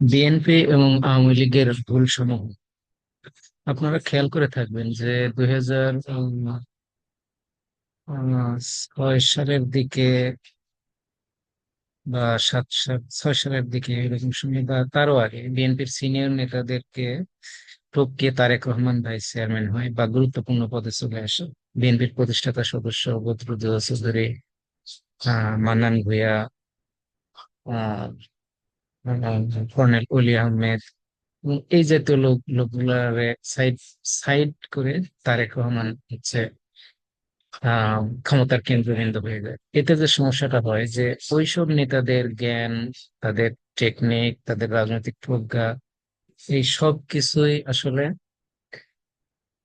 BNP এবং আওয়ামী লীগের ভুল সমূহ আপনারা খেয়াল করে থাকবেন যে 2006 সালের দিকে বা 6 সালের দিকে এরকম সময় বা তারও আগে বিএনপির সিনিয়র নেতাদেরকে টপকে তারেক রহমান ভাই চেয়ারম্যান হয় বা গুরুত্বপূর্ণ পদে চলে আসে। বিএনপির প্রতিষ্ঠাতা সদস্য বদরুদ্দোজা চৌধুরী, মান্নান ভূঁইয়া, আহ কর্নেল অলি আহমেদ এবং এই জাতীয় লোকগুলারে সাইড সাইড করে তারেক রহমান হচ্ছে ক্ষমতার কেন্দ্রবিন্দু হয়ে যায়। এতে যে সমস্যাটা হয় যে ওইসব নেতাদের জ্ঞান, তাদের টেকনিক, তাদের রাজনৈতিক প্রজ্ঞা, এই সব কিছুই আসলে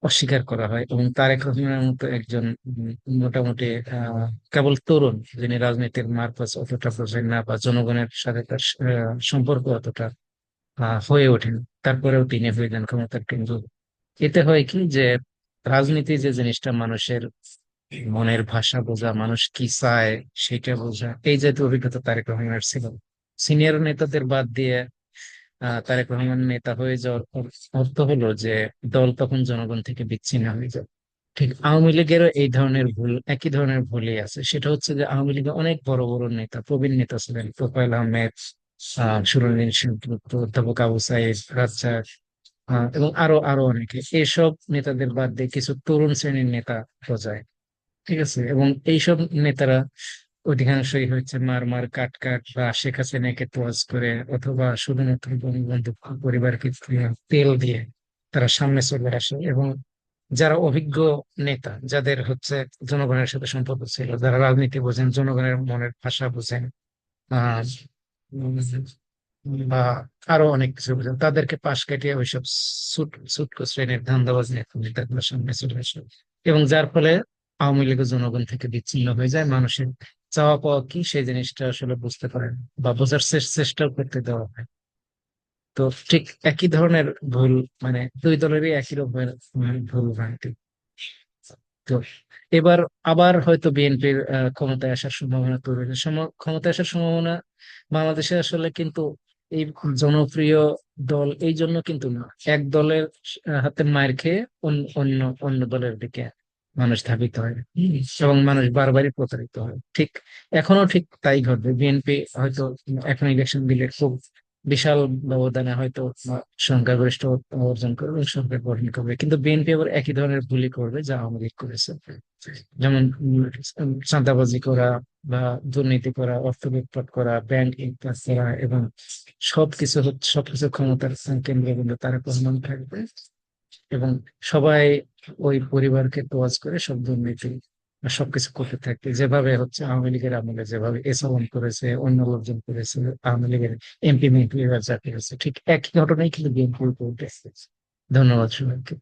অস্বীকার করা হয় এবং তারেক রহমানের মতো একজন মোটামুটি কেবল তরুণ, যিনি রাজনীতির মারপ্যাচ অতটা বোঝেন না বা জনগণের সাথে তার সম্পর্ক অতটা হয়ে ওঠেন, তারপরেও তিনি হয়ে যান ক্ষমতার কেন্দ্র। এতে হয় কি যে রাজনীতি যে জিনিসটা মানুষের মনের ভাষা বোঝা, মানুষ কি চায় সেটা বোঝা, এই জাতীয় অভিজ্ঞতা তারেক রহমানের ছিল। সিনিয়র নেতাদের বাদ দিয়ে তারেক রহমান নেতা হয়ে যাওয়ার অর্থ হলো যে দল তখন জনগণ থেকে বিচ্ছিন্ন হয়ে যায়। ঠিক আওয়ামী লীগেরও এই ধরনের ভুল, একই ধরনের ভুলই আছে। সেটা হচ্ছে যে আওয়ামী লীগে অনেক বড় বড় নেতা, প্রবীণ নেতা ছিলেন, তোফায়েল আহমেদ, সুরনীল সেনগুপ্ত, অধ্যাপক আবু সাইদ, রাজ্জাক, এবং আরো আরো অনেকে। এসব নেতাদের বাদ দিয়ে কিছু তরুণ শ্রেণীর নেতা গজায়, ঠিক আছে? এবং এইসব নেতারা অধিকাংশই হচ্ছে মার মার কাট কাট বা শেখ হাসিনাকে তোয়াজ করে অথবা শুধুমাত্র বঙ্গবন্ধু পরিবারকে তেল দিয়ে তারা সামনে চলে আসে। এবং যারা অভিজ্ঞ নেতা, যাদের হচ্ছে জনগণের সাথে সম্পর্ক ছিল, যারা রাজনীতি বোঝেন, জনগণের মনের ভাষা বোঝেন, আহ বা আরো অনেক কিছু বোঝেন, তাদেরকে পাশ কাটিয়ে ওইসব সুটকো শ্রেণীর ধান্দাবাজ নেতাগুলোর সামনে চলে আসে। এবং যার ফলে আওয়ামী লীগ জনগণ থেকে বিচ্ছিন্ন হয়ে যায়, মানুষের চাওয়া পাওয়া কি সেই জিনিসটা আসলে বুঝতে পারেন বা বোঝার চেষ্টাও করতে দেওয়া হয়। তো ঠিক একই ধরনের ভুল, মানে দুই দলেরই একই রকমের ভুল ভ্রান্তি। তো এবার আবার হয়তো বিএনপির ক্ষমতায় আসার সম্ভাবনা তৈরি হয়েছে। ক্ষমতায় আসার সম্ভাবনা বাংলাদেশে আসলে কিন্তু এই জনপ্রিয় দল এই জন্য কিন্তু না, এক দলের হাতে মার খেয়ে অন্য অন্য দলের দিকে মানুষ ধাবিত হয়। এবং মানুষ বারবারই প্রতারিত হয়। ঠিক এখনো ঠিক তাই ঘটবে। বিএনপি হয়তো এখন ইলেকশন দিলে খুব বিশাল ব্যবধানে হয়তো সংখ্যাগরিষ্ঠ অর্জন করবে এবং সরকার গঠন করবে, কিন্তু বিএনপি আবার একই ধরনের ভুলই করবে যা আওয়ামী লীগ করেছে। যেমন চাঁদাবাজি করা বা দুর্নীতি করা, অর্থ লুটপাট করা, ব্যাংক ইনফ্রাস করা, এবং সবকিছু ক্ষমতার কেন্দ্রবিন্দু তারেক রহমান থাকবে। এবং সবাই ওই পরিবারকে তোয়াজ করে সব দুর্নীতি বা সবকিছু করতে থাকবে, যেভাবে হচ্ছে আওয়ামী লীগের আমলে যেভাবে এসএমএম করেছে, অন্য লোকজন করেছে, আওয়ামী লীগের এমপি মন্ত্রীরা যা করেছে, ঠিক একই ঘটনাই কিন্তু বিএনপি করতেছে। ধন্যবাদ সবাইকে।